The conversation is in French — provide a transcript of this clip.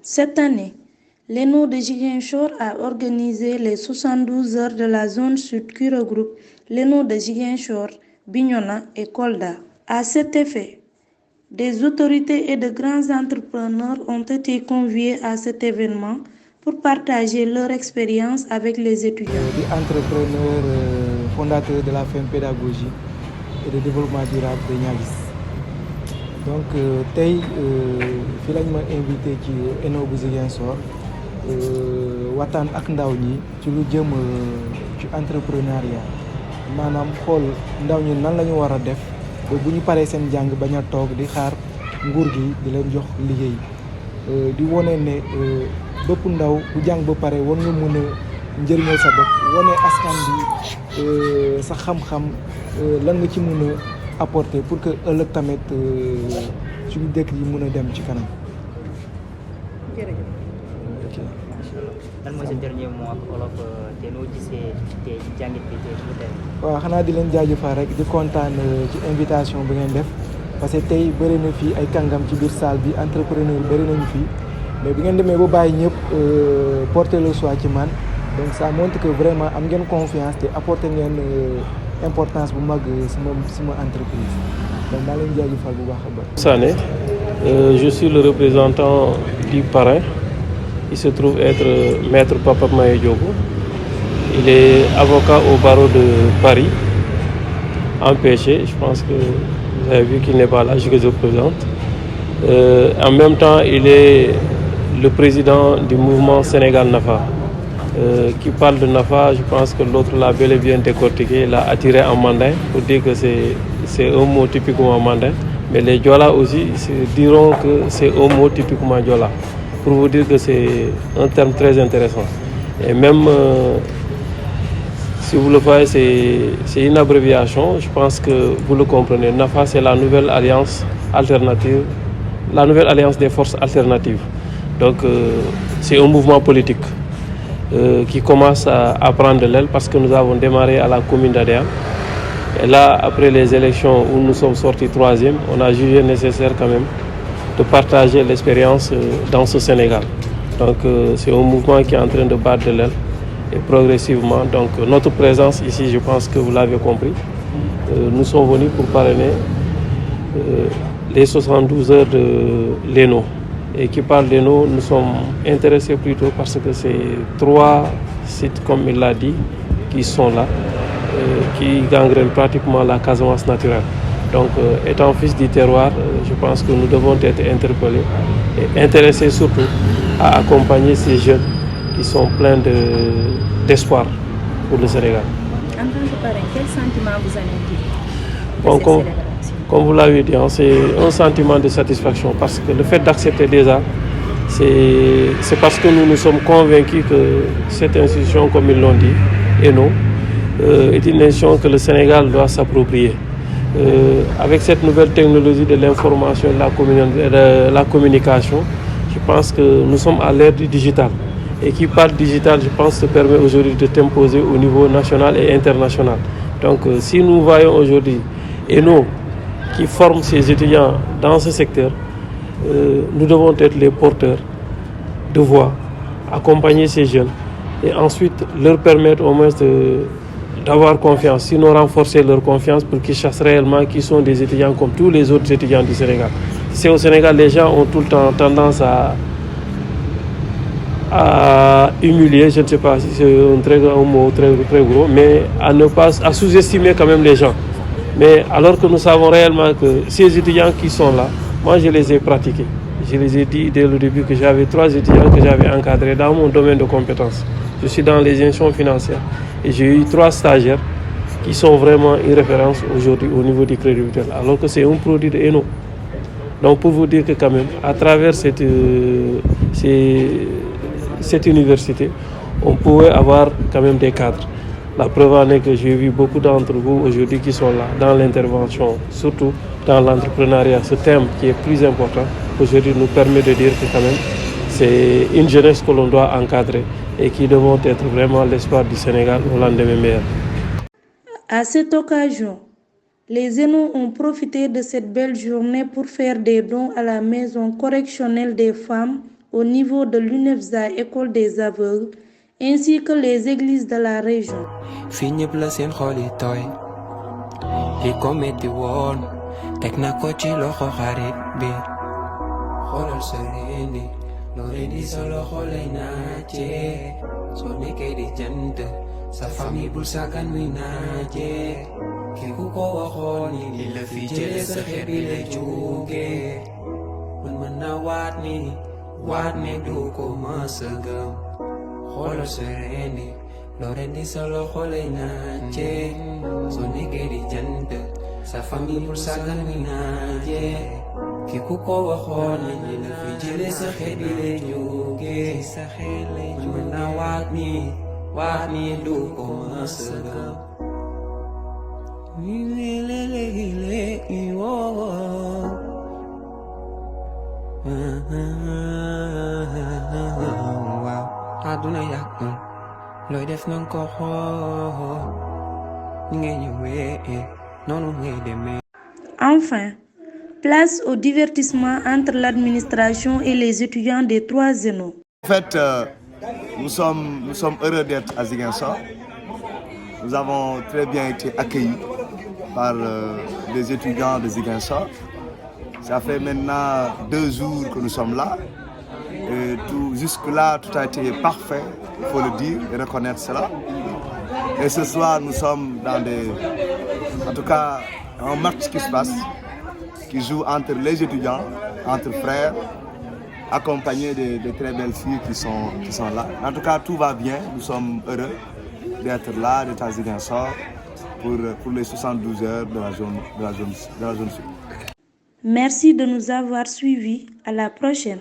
Cette année, l'ENO de Ziguinchor a organisé les 72 heures de la zone sud qui regroupe l'ENO de Ziguinchor, Bignona et Kolda. À cet effet, des autorités et de grands entrepreneurs ont été conviés à cet événement pour partager leur expérience avec les étudiants. Des entrepreneurs fondateurs de la ferme pédagogie et de développement durable de Niaguis. Donc tey fii lañ ma invité ci ENO bu Ziguinchor waxtaan ak ndaw ñi ci lu jëm ci entrepreneuriat maanaam xool ndaw ñi nan la ñu war a def ba bu ñu paree seen jàng bañ a toog di xaar nguur gi di leen jox liggéey di wone ne bépp ndaw bu jàng ba pare war nga mën a njëriñal sa bopp wone askan bi sa xam-xam lan nga ci mën a apporter pour que ëllëg tamit suñu dëkk yi mën a dem ci kanam. jërëjëf. lan mooy sa dernier mot ak Wolof te noo gisee te jàngit bi te mu dem. waaw xanaa di leen jaajëfal rek di kontaan ci invitation bi ngeen def parce que tey bëri na fii ay kàngam ci biir salle bi entrepreneur bëri nañu fii mais bi ngeen demee ba bàyyi ñëpp porter le choix ci man donc ça montre que vraiment am ngeen confiance te apporter ngeen importance bu mag sama entreprise donc maa leen jaajëfal bu baax a baax. Sané, je suis le représentant du parrain. Il se trouve être Maître Papa Maye Diogo. Il est avocat au barreau de Paris, empêché. Je pense que vous avez vu qu'il n'est pas là, que je présente. En même temps, il est le président du mouvement Sénégal Nafa. Qui parle de Nafa, je pense que l'autre l'a bel et bien décortiqué, l'a attiré en mandin pour dire que c'est un mot typiquement mandin. Mais les Diola aussi diront que c'est un mot typiquement Diola, pour vous dire que c'est un terme très intéressant. Et même si vous le voyez, c'est une abréviation, je pense que vous le comprenez. Nafa, c'est la nouvelle alliance alternative, la nouvelle alliance des forces alternatives. Donc c'est un mouvement politique. Qui commence à prendre de l'aile parce que nous avons démarré à la commune d'Adéane. Et là, après les élections où nous sommes sortis 3e, on a jugé nécessaire quand même de partager l'expérience dans ce Sénégal. Donc c'est un mouvement qui est en train de battre de l'aile et progressivement. Donc notre présence ici, je pense que vous l'avez compris, nous sommes venus pour parrainer les 72 heures de l'ENO. Et qui parle de nous sommes intéressés plutôt parce que c'est 3 sites, comme il l'a dit, qui sont là, qui gangrènent pratiquement la Casamance naturelle. Donc, étant fils du terroir, je pense que nous devons être interpellés et intéressés surtout à accompagner ces jeunes qui sont pleins d'espoir pour le Sénégal. En tant que parrain, quel sentiment vous anime-t-il Bon, comme vous l'avez dit, c'est un sentiment de satisfaction parce que le fait d'accepter déjà, c'est parce que nous nous sommes convaincus que cette institution, comme ils l'ont dit, ENO, est une institution que le Sénégal doit s'approprier. Avec cette nouvelle technologie de l'information et de la communication, je pense que nous sommes à l'ère du digital. Et qui parle digital, je pense, te permet aujourd'hui de t'imposer au niveau national et international. Donc si nous voyons aujourd'hui ENO qui forme ces étudiants dans ce secteur, nous devons être les porteurs de voix, accompagner ces jeunes et ensuite leur permettre au moins d'avoir confiance, sinon renforcer leur confiance pour qu'ils chassent réellement qui sont des étudiants comme tous les autres étudiants du Sénégal. C'est au Sénégal, les gens ont tout le temps tendance à humilier, je ne sais pas si c'est un mot très gros, mais à sous-estimer quand même les gens. Mais alors que nous savons réellement que ces étudiants qui sont là, moi je les ai pratiqués. Je les ai dit dès le début que j'avais 3 étudiants que j'avais encadrés dans mon domaine de compétences. Je suis dans les institutions financières et j'ai eu 3 stagiaires qui sont vraiment une référence aujourd'hui au niveau du crédit mutuel, alors que c'est un produit de ENO. Donc pour vous dire que quand même, à travers cette université, on pouvait avoir quand même des cadres. La preuve en est que j'ai vu beaucoup d'entre vous aujourd'hui qui sont là dans l'intervention, surtout dans l'entrepreneuriat. Ce thème qui est plus important aujourd'hui nous permet de dire que quand même c'est une jeunesse que l'on doit encadrer et qui devront être vraiment l'espoir du Sénégal au lendemain meilleur. À cette occasion, les ENO ont profité de cette belle journée pour faire des dons à la maison correctionnelle des femmes au niveau de l'UNEFZA École des aveugles, ainsi que les églises de la région. Sa famille bul sagan muy naaje ki ku ko waxoon ni li la fi jële sa xeet bi la jóge mën na waat ni du ko mës a gëm xoolal sa reeni loo rendi sa loxo lay naaje soo nekkee di jant sa famille bul sagan muy naaje ki ku ko waxoon ni li la fi jële sa xeet bi la jóge mën na waat ni do komasaga aduna yak loy def nan ko xol ngay ñëwé nonu ngay démé. Enfin, place au divertissement entre l'administration et les étudiants des 3 zénos. En fait, nous sommes heureux d'être à Ziguinchor. Nous avons très bien été accueillis par les étudiants de Ziguinchor. Ça fait maintenant 2 jours que nous sommes là. Et jusque-là, tout a été parfait, il faut le dire et reconnaître cela. Et ce soir, nous sommes dans en tout cas, un match qui se passe, qui joue entre les étudiants, entre frères, accompagnés de très belles filles qui sont là. En tout cas, tout va bien. Nous sommes heureux d'être là, d'être à Ziguinchor pour les 72 heures de la zone sud. Merci de nous avoir suivis. À la prochaine.